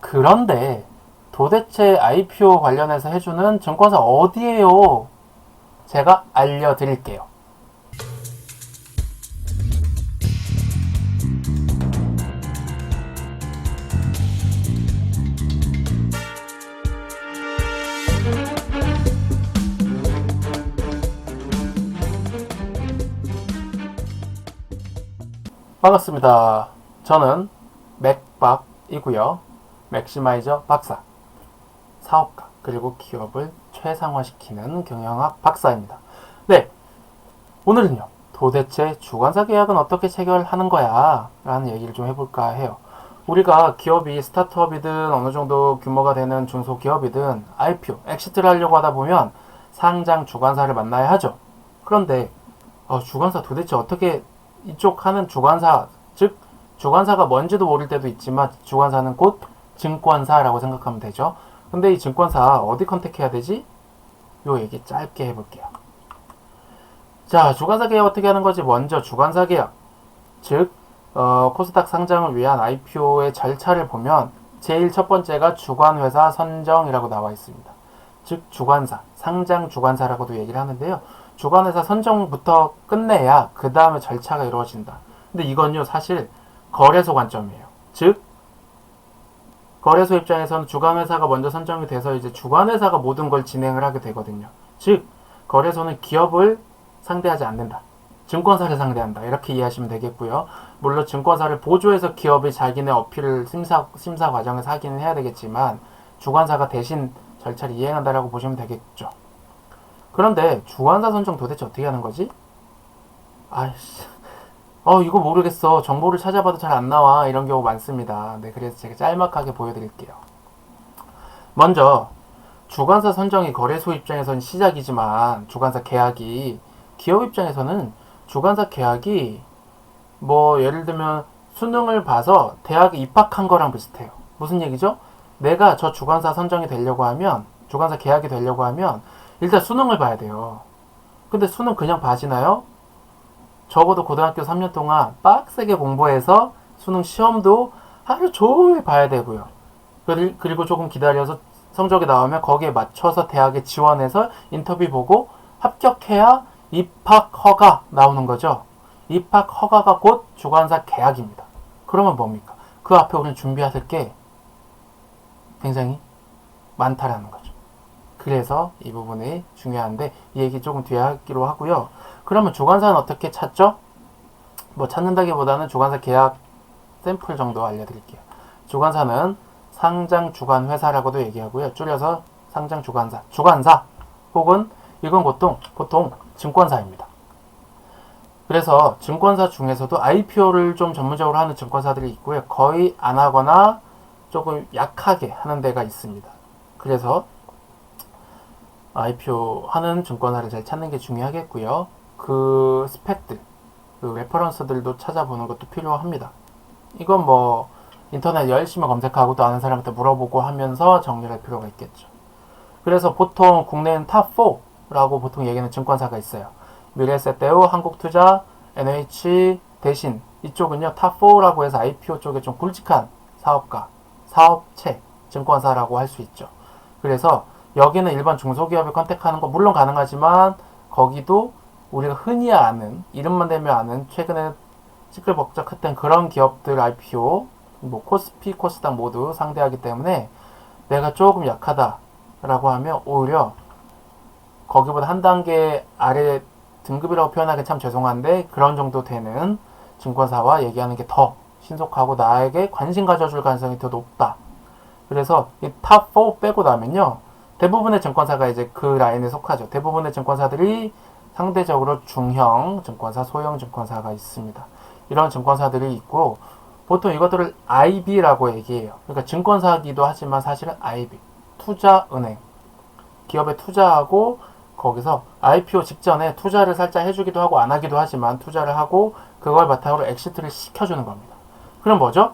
그런데 도대체 IPO 관련해서 해주는 증권사 어디예요? 제가 알려드릴게요. 반갑습니다. 저는 맥박이고요. 맥시마이저 박사, 사업가, 그리고 기업을 최상화시키는 경영학 박사입니다. 네, 오늘은요. 도대체 주관사 계약은 어떻게 체결하는 거야? 라는 얘기를 좀 해볼까 해요. 우리가 기업이 스타트업이든 어느 정도 규모가 되는 중소기업이든 IPO, 엑시트를 하려고 하다 보면 상장 주관사를 만나야 하죠. 그런데 주관사 도대체 어떻게 이쪽 하는 주관사, 즉 주관사가 뭔지도 모를 때도 있지만 주관사는 곧 증권사라고 생각하면 되죠. 근데 이 증권사 어디 컨택해야 되지? 요 얘기 짧게 해볼게요. 자, 주관사 계약 어떻게 하는 거지? 먼저 주관사 계약, 즉 코스닥 상장을 위한 IPO의 절차를 보면 제일 첫 번째가 주관회사 선정이라고 나와 있습니다. 즉 주관사, 상장 주관사라고도 얘기를 하는데요. 주관회사 선정부터 끝내야 그 다음에 절차가 이루어진다. 근데 이건요 사실 거래소 관점이에요. 즉 거래소 입장에서는 주관회사가 먼저 선정이 돼서 이제 주관회사가 모든 걸 진행을 하게 되거든요. 즉 거래소는 기업을 상대하지 않는다. 증권사를 상대한다. 이렇게 이해하시면 되겠고요. 물론 증권사를 보조해서 기업이 자기네 어필을 심사 과정에서 하기는 해야 되겠지만 주관사가 대신 절차를 이행한다라고 보시면 되겠죠. 그런데 주관사 선정 도대체 어떻게 하는 거지? 아이씨, 이거 모르겠어. 정보를 찾아봐도 잘 안 나와. 이런 경우 많습니다. 네, 그래서 제가 짤막하게 보여드릴게요. 먼저 주관사 선정이 거래소 입장에서는 시작이지만 주관사 계약이 기업 입장에서는 주관사 계약이 뭐 예를 들면 수능을 봐서 대학에 입학한 거랑 비슷해요. 무슨 얘기죠? 내가 저 주관사 선정이 되려고 하면 주관사 계약이 되려고 하면 일단 수능을 봐야 돼요. 근데 수능 그냥 봐지나요? 적어도 고등학교 3년 동안 빡세게 공부해서 수능 시험도 하루 종일 봐야 되고요. 그리고 조금 기다려서 성적이 나오면 거기에 맞춰서 대학에 지원해서 인터뷰 보고 합격해야 입학 허가 나오는 거죠. 입학 허가가 곧 주관사 계약입니다. 그러면 뭡니까? 그 앞에 우리는 준비해야 될 게 굉장히 많다라는 거죠. 그래서 이 부분이 중요한데 이 얘기 조금 뒤에 하기로 하고요. 그러면 주관사는 어떻게 찾죠? 뭐 찾는다기보다는 주관사 계약 샘플 정도 알려드릴게요. 주관사는 상장 주관 회사라고도 얘기하고요. 줄여서 상장 주관사, 주관사 혹은 이건 보통 증권사입니다. 그래서 증권사 중에서도 IPO를 좀 전문적으로 하는 증권사들이 있고요. 거의 안 하거나 조금 약하게 하는 데가 있습니다. 그래서 IPO 하는 증권사를 잘 찾는 게 중요하겠고요. 그 스펙들, 그 레퍼런스들도 찾아보는 것도 필요합니다. 이건 뭐 인터넷 열심히 검색하고 또 아는 사람한테 물어보고 하면서 정리를 할 필요가 있겠죠. 그래서 보통 국내는 탑4라고 보통 얘기하는 증권사가 있어요. 미래에셋대우, 한국투자, NH, 대신 이쪽은요 탑4라고 해서 IPO 쪽에 좀 굵직한 사업가, 사업체, 증권사라고 할 수 있죠. 그래서 여기는 일반 중소기업을 컨택하는 거 물론 가능하지만 거기도 우리가 흔히 아는 이름만 대면 아는 최근에 시끌벅적했던 그런 기업들 IPO 뭐 코스피, 코스닥 모두 상대하기 때문에 내가 조금 약하다라고 하면 오히려 거기보다 한 단계 아래 등급이라고 표현하기 참 죄송한데 그런 정도 되는 증권사와 얘기하는 게 더 신속하고 나에게 관심 가져줄 가능성이 더 높다. 그래서 이 탑4 빼고 나면요 대부분의 증권사가 이제 그 라인에 속하죠. 대부분의 증권사들이 상대적으로 중형 증권사, 소형 증권사가 있습니다. 이런 증권사들이 있고 보통 이것들을 IB라고 얘기해요. 그러니까 증권사기도 하지만 사실은 IB, 투자은행. 기업에 투자하고 거기서 IPO 직전에 투자를 살짝 해주기도 하고 안 하기도 하지만 투자를 하고 그걸 바탕으로 엑시트를 시켜주는 겁니다. 그럼 뭐죠?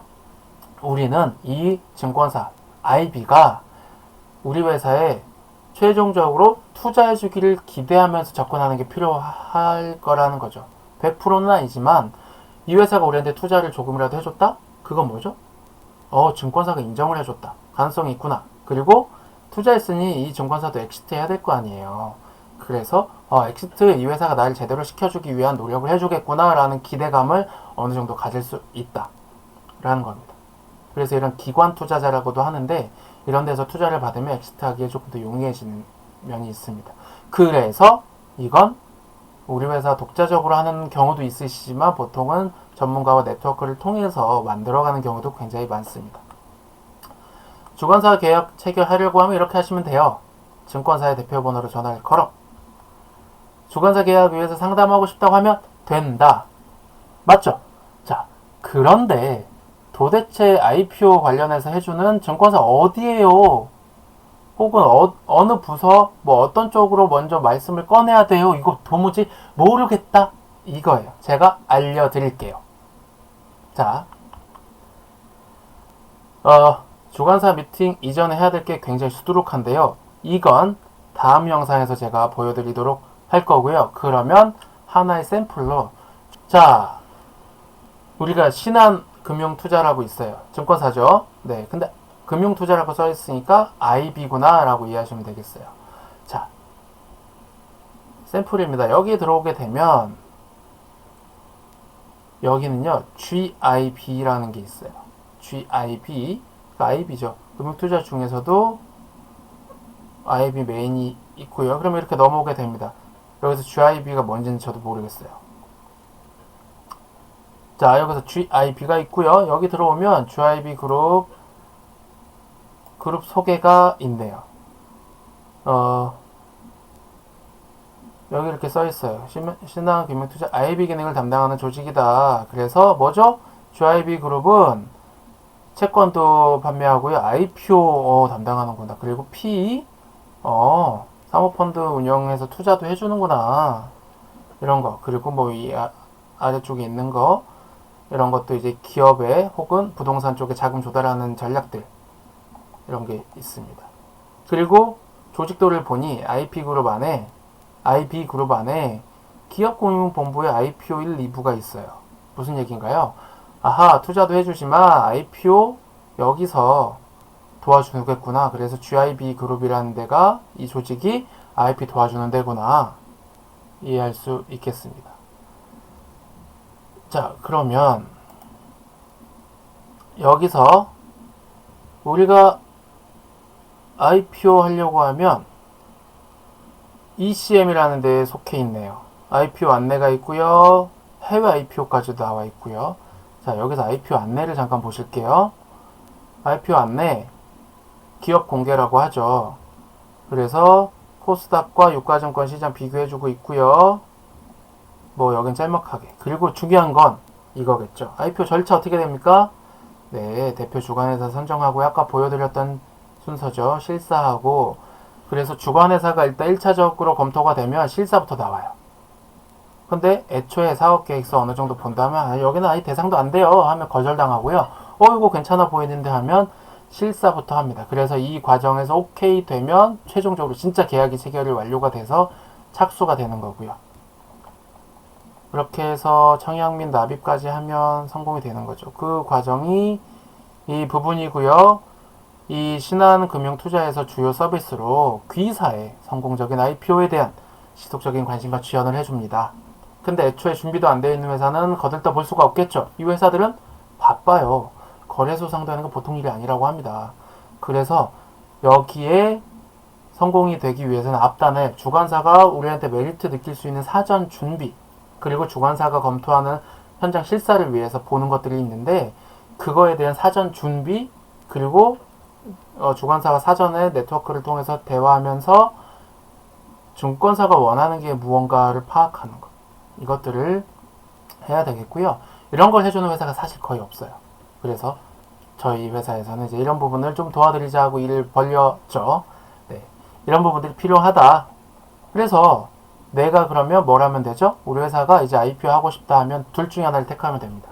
우리는 이 증권사 IB가 우리 회사에 최종적으로 투자해주기를 기대하면서 접근하는 게 필요할 거라는 거죠. 100%는 아니지만 이 회사가 우리한테 투자를 조금이라도 해줬다? 그건 뭐죠? 증권사가 인정을 해줬다. 가능성이 있구나. 그리고 투자했으니 이 증권사도 엑시트 해야 될 거 아니에요. 그래서 엑시트 이 회사가 나를 제대로 시켜주기 위한 노력을 해주겠구나 라는 기대감을 어느 정도 가질 수 있다 라는 겁니다. 그래서 이런 기관 투자자라고도 하는데 이런 데서 투자를 받으면 엑시트 하기에 조금 더 용이해지는 면이 있습니다. 그래서 이건 우리 회사 독자적으로 하는 경우도 있으시지만 보통은 전문가와 네트워크를 통해서 만들어가는 경우도 굉장히 많습니다. 주관사 계약 체결하려고 하면 이렇게 하시면 돼요. 증권사의 대표번호로 전화를 걸어. 주관사 계약 위해서 상담하고 싶다고 하면 된다. 맞죠? 자, 그런데 도대체 IPO 관련해서 해주는 증권사 어디에요? 혹은 어느 부서 뭐 어떤 쪽으로 먼저 말씀을 꺼내야 돼요? 이거 도무지 모르겠다. 이거예요. 제가 알려드릴게요. 자, 주관사 미팅 이전에 해야 될 게 굉장히 수두룩한데요. 이건 다음 영상에서 제가 보여드리도록 할 거고요. 그러면 하나의 샘플로 자, 우리가 신한금융투자라고 있어요. 증권사죠. 네, 근데 금융투자라고 써있으니까 IB구나 라고 이해하시면 되겠어요. 자, 샘플입니다. 여기 들어오게 되면 여기는요 GIB라는 게 있어요. GIB, 그러니까 IB죠. 금융투자 중에서도 IB 메인이 있고요. 그러면 이렇게 넘어오게 됩니다. 여기서 GIB가 뭔지는 저도 모르겠어요. 자, 여기서 GIB가 있고요. 여기 들어오면 GIB 그룹 소개가 있네요. 여기 이렇게 써 있어요. 신한금융투자 IB 기능을 담당하는 조직이다. 그래서 뭐죠? GIB 그룹은 채권도 판매하고요. IPO 담당하는구나. 그리고 P 사모펀드 운영해서 투자도 해주는구나. 이런 거. 그리고 뭐 이 아래쪽에 있는 거 이런 것도 이제 기업에 혹은 부동산 쪽에 자금 조달하는 전략들 이런 게 있습니다. 그리고 조직도를 보니 IB 그룹 안에 기업금융본부의 IPO 1, 2부가 있어요. 무슨 얘기인가요? 아하, 투자도 해주지만 IPO 여기서 도와주겠구나. 그래서 GIB 그룹이라는 데가 이 조직이 IP 도와주는 데구나. 이해할 수 있겠습니다. 자, 그러면 여기서 우리가 IPO 하려고 하면 ECM이라는 데에 속해 있네요. IPO 안내가 있고요. 해외 IPO까지도 나와 있고요. 자, 여기서 IPO 안내를 잠깐 보실게요. IPO 안내 기업 공개라고 하죠. 그래서 코스닥과 유가증권 시장 비교해주고 있고요. 뭐 여긴 짤막하게. 그리고 중요한 건 이거겠죠. IPO 절차 어떻게 됩니까? 네, 대표 주관회사 선정하고 아까 보여드렸던 순서죠. 실사하고 그래서 주관회사가 일단 1차적으로 검토가 되면 실사부터 나와요. 근데 애초에 사업계획서 어느 정도 본다면 여기는 아예 대상도 안 돼요 하면 거절당하고요. 이거 괜찮아 보이는데 하면 실사부터 합니다. 그래서 이 과정에서 오케이 되면 최종적으로 진짜 계약이 체결이 완료가 돼서 착수가 되는 거고요. 그렇게 해서 청약 및 납입까지 하면 성공이 되는 거죠. 그 과정이 이 부분이고요. 이 신한금융투자에서 주요 서비스로 G사의 성공적인 IPO에 대한 지속적인 관심과 지원을 해줍니다. 근데 애초에 준비도 안 되어 있는 회사는 거들떠 볼 수가 없겠죠. 이 회사들은 바빠요. 거래소 상대하는 건 보통 일이 아니라고 합니다. 그래서 여기에 성공이 되기 위해서는 앞단에 주관사가 우리한테 메리트 느낄 수 있는 사전 준비 그리고 주관사가 검토하는 현장 실사를 위해서 보는 것들이 있는데 그거에 대한 사전 준비 그리고 주관사가 사전에 네트워크를 통해서 대화하면서 증권사가 원하는 게 무언가를 파악하는 것 이것들을 해야 되겠고요. 이런 걸 해주는 회사가 사실 거의 없어요. 그래서 저희 회사에서는 이제 이런 부분을 좀 도와드리자 하고 일을 벌렸죠. 네, 이런 부분들이 필요하다. 그래서 내가 그러면 뭘 하면 되죠? 우리 회사가 이제 IPO 하고 싶다 하면 둘 중에 하나를 택하면 됩니다.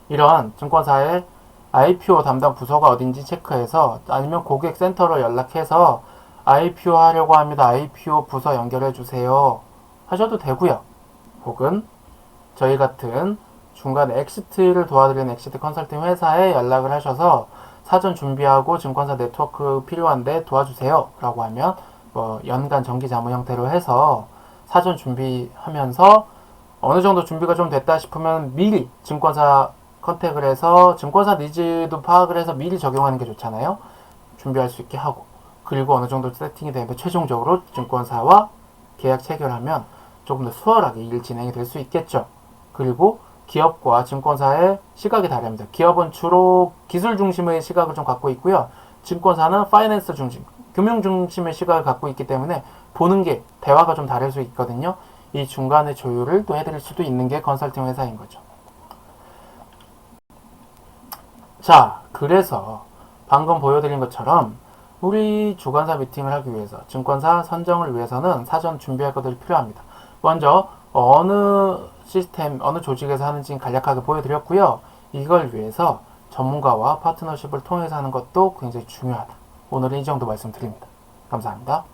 이런 증권사의 IPO 담당 부서가 어딘지 체크해서 아니면 고객센터로 연락해서 IPO 하려고 합니다. IPO 부서 연결해 주세요. 하셔도 되고요. 혹은 저희 같은 중간에 엑시트를 도와드리는 엑시트 컨설팅 회사에 연락을 하셔서 사전 준비하고 증권사 네트워크 필요한데 도와주세요 라고 하면 뭐 연간 정기자문 형태로 해서 사전 준비하면서 어느 정도 준비가 좀 됐다 싶으면 미리 증권사 컨택을 해서 증권사 니즈도 파악을 해서 미리 적용하는 게 좋잖아요. 준비할 수 있게 하고, 그리고 어느 정도 세팅이 되면 최종적으로 증권사와 계약 체결하면 조금 더 수월하게 일 진행이 될 수 있겠죠. 그리고 기업과 증권사의 시각이 다릅니다. 기업은 주로 기술 중심의 시각을 좀 갖고 있고요. 증권사는 파이낸스 중심, 금융 중심의 시각을 갖고 있기 때문에 보는 게 대화가 좀 다를 수 있거든요. 이 중간의 조율을 또 해드릴 수도 있는 게 컨설팅 회사인 거죠. 자, 그래서 방금 보여드린 것처럼 우리 주관사 미팅을 하기 위해서, 증권사 선정을 위해서는 사전 준비할 것들이 필요합니다. 먼저 어느 시스템, 어느 조직에서 하는지 간략하게 보여드렸고요. 이걸 위해서 전문가와 파트너십을 통해서 하는 것도 굉장히 중요하다. 오늘은 이 정도 말씀드립니다. 감사합니다.